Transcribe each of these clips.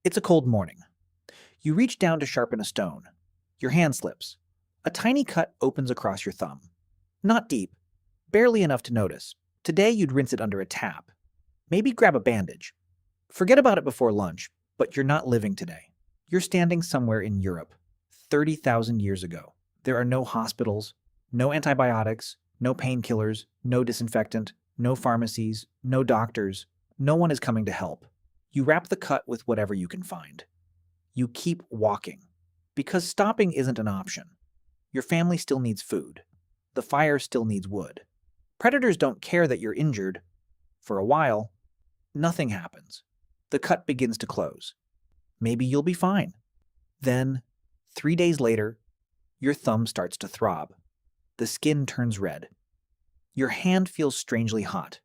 It's a cold morning. You reach down to sharpen a stone. Your hand slips. A tiny cut opens across your thumb. Not deep, barely enough to notice. Today you'd rinse it under a tap. Maybe grab a bandage. Forget about it before lunch, but you're not living today. You're standing somewhere in Europe, 30,000 years ago. There are no hospitals, no antibiotics, no painkillers, no disinfectant, no pharmacies, no doctors. No one is coming to help. You wrap the cut with whatever you can find. You keep walking, because stopping isn't an option. Your family still needs food. The fire still needs wood. Predators don't care that you're injured. For a while, nothing happens. The cut begins to close. Maybe you'll be fine. Then, 3 days later, your thumb starts to throb. The skin turns red. Your hand feels strangely hot.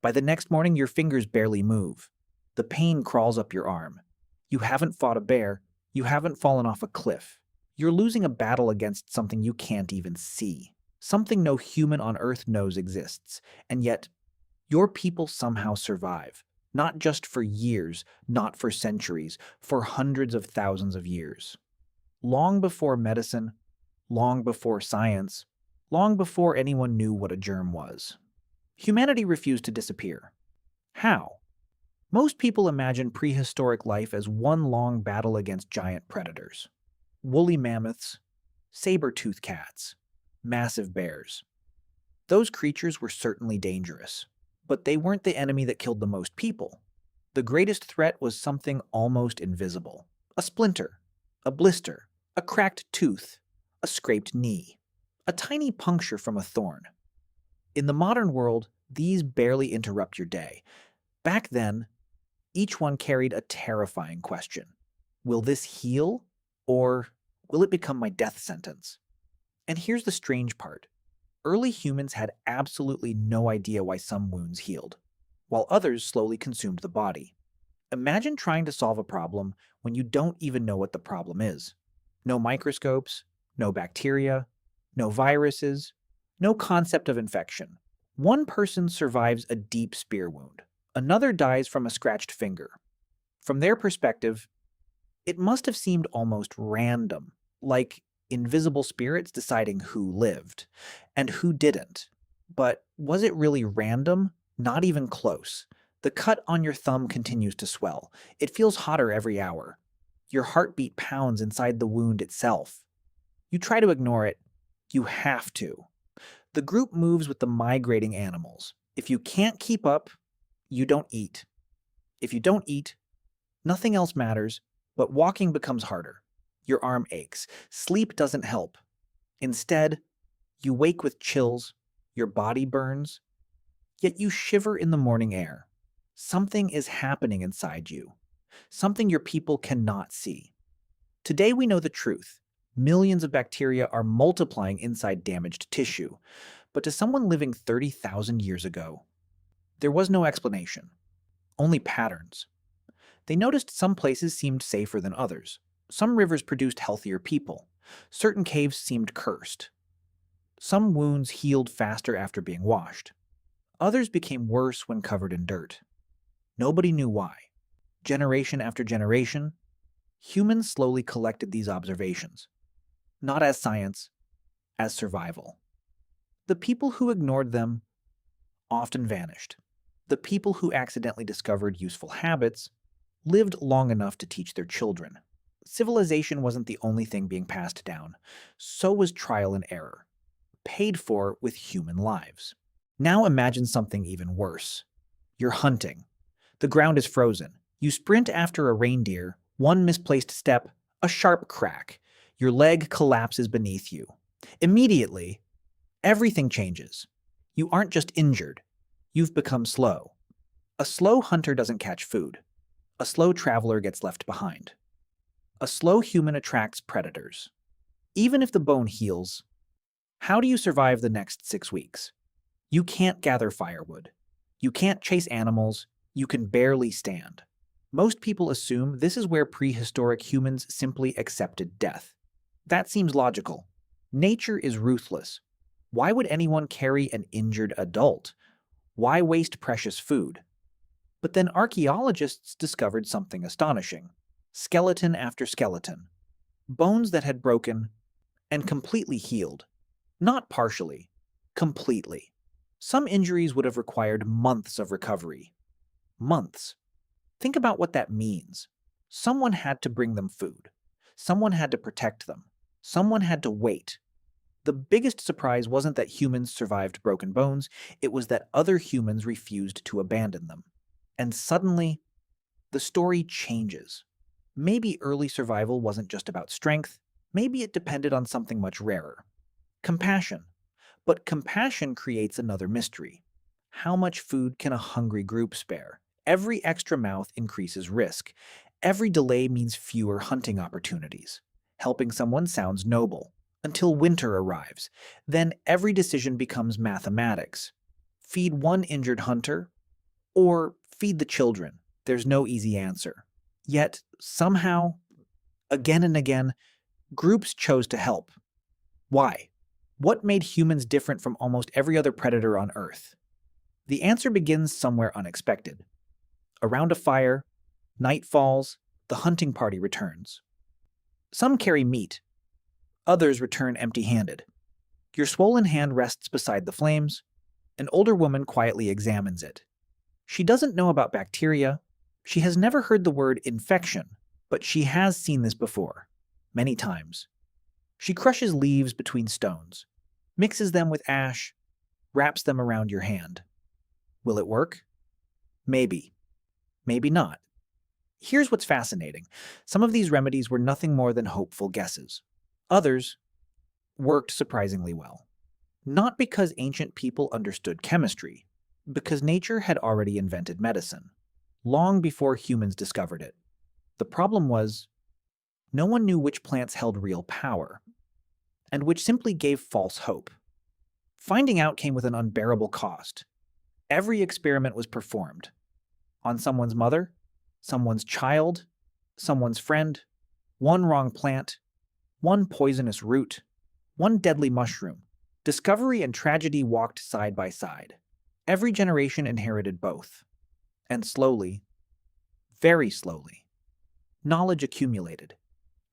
By the next morning, your fingers barely move. The pain crawls up your arm. You haven't fought a bear. You haven't fallen off a cliff. You're losing a battle against something you can't even see. Something no human on Earth knows exists. And yet, your people somehow survive. Not just for years, not for centuries, for hundreds of thousands of years. Long before medicine, long before science, long before anyone knew what a germ was. Humanity refused to disappear. How? Most people imagine prehistoric life as one long battle against giant predators. Woolly mammoths, saber-tooth cats, massive bears. Those creatures were certainly dangerous, but they weren't the enemy that killed the most people. The greatest threat was something almost invisible. A splinter, a blister, a cracked tooth, a scraped knee, a tiny puncture from a thorn. In the modern world, these barely interrupt your day. Back then, each one carried a terrifying question. Will this heal, or will it become my death sentence? And here's the strange part. Early humans had absolutely no idea why some wounds healed, while others slowly consumed the body. Imagine trying to solve a problem when you don't even know what the problem is. No microscopes, no bacteria, no viruses, no concept of infection. One person survives a deep spear wound. Another dies from a scratched finger. From their perspective, it must have seemed almost random, like invisible spirits deciding who lived and who didn't. But was it really random? Not even close. The cut on your thumb continues to swell. It feels hotter every hour. Your heartbeat pounds inside the wound itself. You try to ignore it. You have to. The group moves with the migrating animals. If you can't keep up, you don't eat. If you don't eat, nothing else matters, but walking becomes harder. Your arm aches. Sleep doesn't help. Instead, you wake with chills, your body burns, yet you shiver in the morning air. Something is happening inside you, something your people cannot see. Today we know the truth. Millions of bacteria are multiplying inside damaged tissue, but to someone living 30,000 years ago, there was no explanation, only patterns. They noticed some places seemed safer than others. Some rivers produced healthier people. Certain caves seemed cursed. Some wounds healed faster after being washed. Others became worse when covered in dirt. Nobody knew why. Generation after generation, humans slowly collected these observations, not as science, as survival. The people who ignored them often vanished. The people who accidentally discovered useful habits lived long enough to teach their children. Civilization wasn't the only thing being passed down. So was trial and error, paid for with human lives. Now imagine something even worse. You're hunting. The ground is frozen. You sprint after a reindeer, one misplaced step, a sharp crack. Your leg collapses beneath you. Immediately, everything changes. You aren't just injured. You've become slow. A slow hunter doesn't catch food. A slow traveler gets left behind. A slow human attracts predators. Even if the bone heals, how do you survive the next 6 weeks? You can't gather firewood. You can't chase animals. You can barely stand. Most people assume this is where prehistoric humans simply accepted death. That seems logical. Nature is ruthless. Why would anyone carry an injured adult? Why waste precious food? But then archaeologists discovered something astonishing. skeleton after skeleton, bones that had broken and completely healed. Not partially, completely. Some injuries would have required months of recovery. Months. Think about what that means. Someone had to bring them food. Someone had to protect them. Someone had to wait. The biggest surprise wasn't that humans survived broken bones, it was that other humans refused to abandon them. And suddenly, the story changes. Maybe early survival wasn't just about strength, maybe it depended on something much rarer. Compassion. But compassion creates another mystery. How much food can a hungry group spare? Every extra mouth increases risk. Every delay means fewer hunting opportunities. Helping someone sounds noble, until winter arrives. Then every decision becomes mathematics. Feed one injured hunter, or feed the children. There's no easy answer. Yet, somehow, again and again, groups chose to help. Why? What made humans different from almost every other predator on Earth? The answer begins somewhere unexpected. Around a fire, night falls, the hunting party returns. Some carry meat. Others return empty-handed. Your swollen hand rests beside the flames. An older woman quietly examines it. She doesn't know about bacteria. She has never heard the word infection, but she has seen this before, many times. She crushes leaves between stones, mixes them with ash, wraps them around your hand. Will it work? Maybe. Maybe not. Here's what's fascinating. Some of these remedies were nothing more than hopeful guesses. Others worked surprisingly well. Not because ancient people understood chemistry, because nature had already invented medicine, long before humans discovered it. The problem was, no one knew which plants held real power, and which simply gave false hope. Finding out came with an unbearable cost. Every experiment was performed. On someone's mother, someone's child, someone's friend, one wrong plant, one poisonous root, one deadly mushroom. Discovery and tragedy walked side by side. Every generation inherited both. And slowly, very slowly, knowledge accumulated.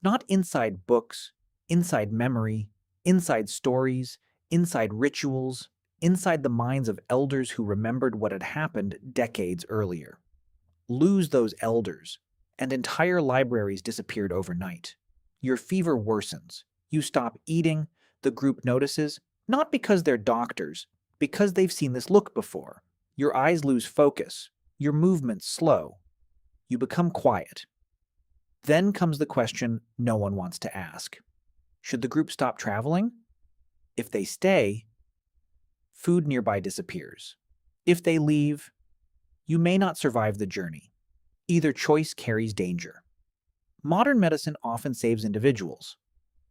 Not inside books, inside memory, inside stories, inside rituals, inside the minds of elders who remembered what had happened decades earlier. Lose those elders, and entire libraries disappeared overnight. Your fever worsens. You stop eating. The group notices, not because they're doctors, because they've seen this look before. Your eyes lose focus. Your movements slow. You become quiet. Then comes the question no one wants to ask. Should the group stop traveling? If they stay, food nearby disappears. If they leave, you may not survive the journey. Either choice carries danger. Modern medicine often saves individuals.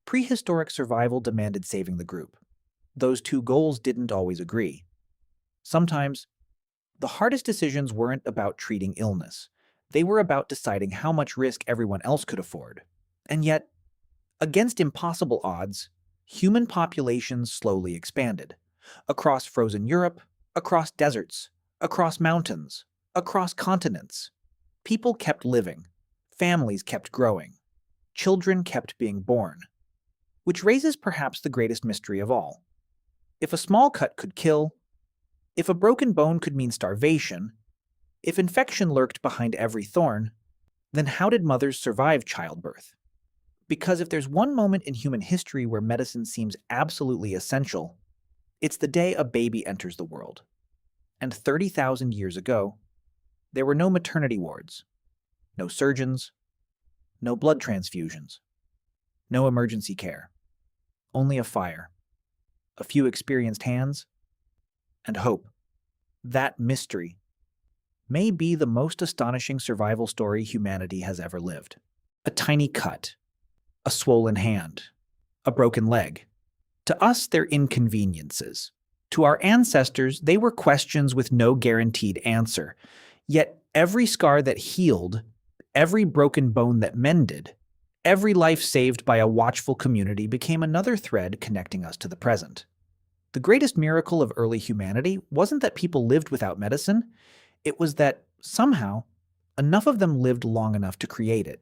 Prehistoric survival demanded saving the group. Those two goals didn't always agree. Sometimes, the hardest decisions weren't about treating illness. They were about deciding how much risk everyone else could afford. And yet, against impossible odds, human populations slowly expanded. Across frozen Europe, across deserts, across mountains, across continents. People kept living. Families kept growing. Children kept being born. Which raises perhaps the greatest mystery of all. If a small cut could kill, if a broken bone could mean starvation, if infection lurked behind every thorn, then how did mothers survive childbirth? Because if there's one moment in human history where medicine seems absolutely essential, it's the day a baby enters the world. And 30,000 years ago, there were no maternity wards, no surgeons, no blood transfusions, no emergency care, only a fire, a few experienced hands, and hope. That mystery may be the most astonishing survival story humanity has ever lived. A tiny cut, a swollen hand, a broken leg. To us, they're inconveniences. To our ancestors, they were questions with no guaranteed answer. Yet every scar that healed, every broken bone that mended, every life saved by a watchful community became another thread connecting us to the present. The greatest miracle of early humanity wasn't that people lived without medicine, it was that, somehow, enough of them lived long enough to create it.